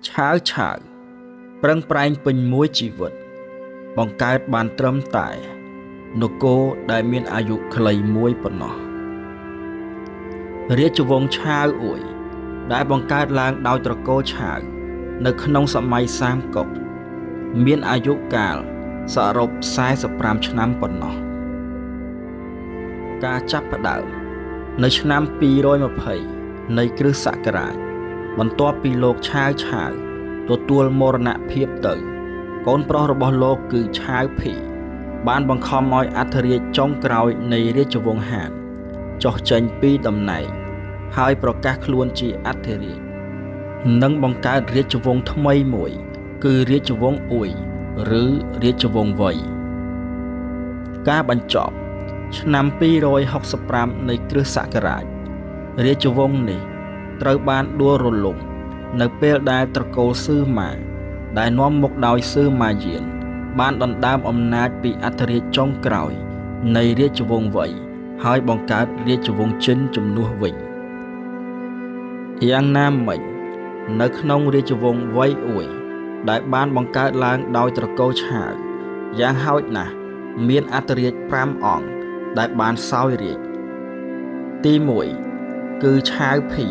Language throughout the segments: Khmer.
ឆាវប្រឹងប្រែងពេញមួយជីវិតបង្កើតបានត្រឹមតែនគរដែលមានអាយុខ្លីមួយប៉ុណ្ណោះរាជវង្សឆាវអួយដែលបង្កើតឡើងដោយត្រកូលឆាវនៅក្នុងសម័យសាមកុកមានអាយុកាលសរុប45ឆ្នាំប៉ុណ្ណោះការចាប់ផ្ដើមនៅឆ្នាំ220នៃគ្រិស្តសករាជបន្ទាប់ពីលោកឆាវទទួលមរណភាពទៅកូនប្រុសរបស់លោកគឺឆាវភីបានបង្ខំឲ្យអធិរាជចុងក្រោយនៃរាជវង្សហានចុះចេញពីតំណែងហើយប្រកាសខ្លួនជាអធិរាជនិងបង្កើតរាជវង្សថ្មីមួយគឺរាជវង្សអួយឬរាជវង្សវៃការបញ្ចប់ឆ្នាំ265នៃគ្រិស្តសករាជរាជវង្សនេះត្រូវបានដួលរលំនៅពេលដែលត្រកូលសឺម៉ាដែលនាំមុខដោយសឺម៉ាយានបានដណ្ដើមអំណាចពីអធិរាជចុងក្រោយនៃរាជវង្សវៃហើយបង្កើតរាជវង្សចិនជំនួសវិញយ៉ាងណាមិញនៅក្នុងរាជវង្សវៃអួយដែលបានបង្កើតឡើងដោយត្រកូលឆាវយ៉ាងហោចណាស់មានអធិរាជ5អង្គដែលបានសោយរាជ្យទី1គឺឆាវភី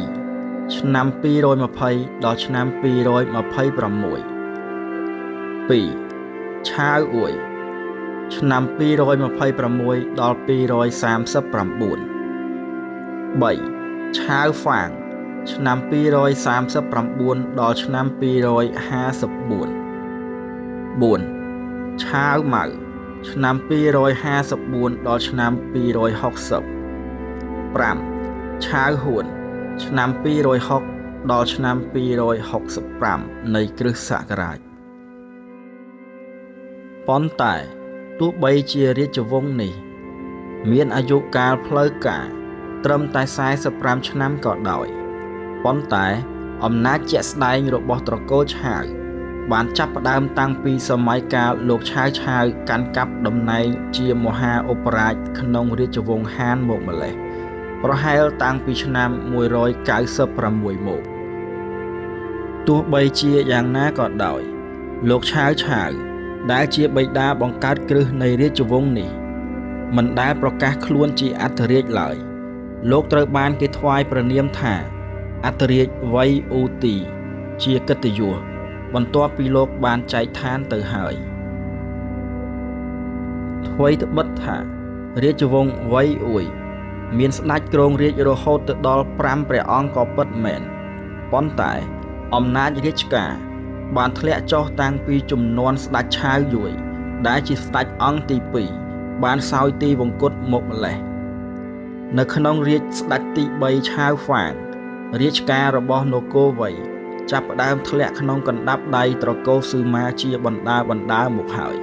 ឆ្នាំ220ដល់ឆ្នាំ226 2. ឆាវអួយឆ្នាំ226ដល់239 3. ឆាវហ្វាងឆ្នាំ239ដល់ឆ្នាំ254 4. ឆាវម៉ៅឆ្នាំ254ដល់ឆ្នាំ260 5. ឆាវហួនឆ្នាំ260ដល់ឆ្នាំ265នៃគ្រិស្តសករាជប៉ុន្តែទោះបីជារាជវង្សនេះមានអាយុកាលផ្លូវការត្រឹមតែ45ឆ្នាំក៏ដោយប៉ុន្តែអំណាចជាក់ស្ដែងរបស់ត្រកូលឆាវបានចាប់ផ្ដើមតាំងពីសម័យកាលលោកឆាវកាន់កាប់តំណែងជាមហាឧបរាជក្នុងរាជវង្សហានមកម្លេះប្រហែលតាំងពីឆ្នាំ196មកទោះបីជាយ៉ាងណាក៏ដោយលោកឆាវដែលជាបិតាបង្កើតគ្រឹះនៃរាជវង្សនេះមិនដែលប្រកាសខ្លួនជាអធិរាជឡើយលោកត្រូវបានគេថ្វាយព្រះនាមថាអធិរាជវៃអ៊ូទីជាកិត្តិយសបន្ទាប់ពីលោកបានចែកឋានទៅហើយថ្វីត្បិតថារាជវង្សវៃអួយមានស្ដេចគ្រងរាជរហូតទៅដល់5ព្រះអង្គក៏ពិតមែនប៉ុន្តែអំណាចរាជការបានធ្លាក់ចុះតាំងពីជំនាន់ស្ដេចឆាវយួយដែលជាស្ដេចអង្គទី2បានសោយទីវង្គតមកម្លេះនៅក្នុងរាជស្ដេចទី3ឆាវហ្វាងរាជការរបស់នគរវៃចាប់ផ្ដើមធ្លាក់ក្នុងកណ្ដាប់ដៃត្រកូលសឺម៉ាជាបណ្ដាមកហើយ